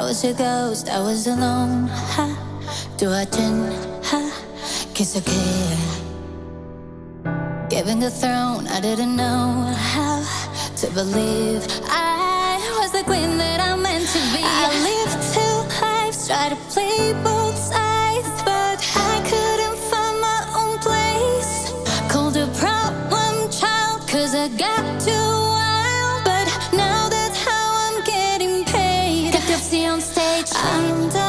was your ghost, I was alone. Ha, do I didn't, ha, kiss a kid. Giving a throne, I didn't know how to believe I was the queen that I meant to be. I lived two lives, tried to play both sides, but I couldn't find my own place. Called a problem child, cause I got too wild. But now that's how I'm getting paid. Got Gypsy on stage, I'm done.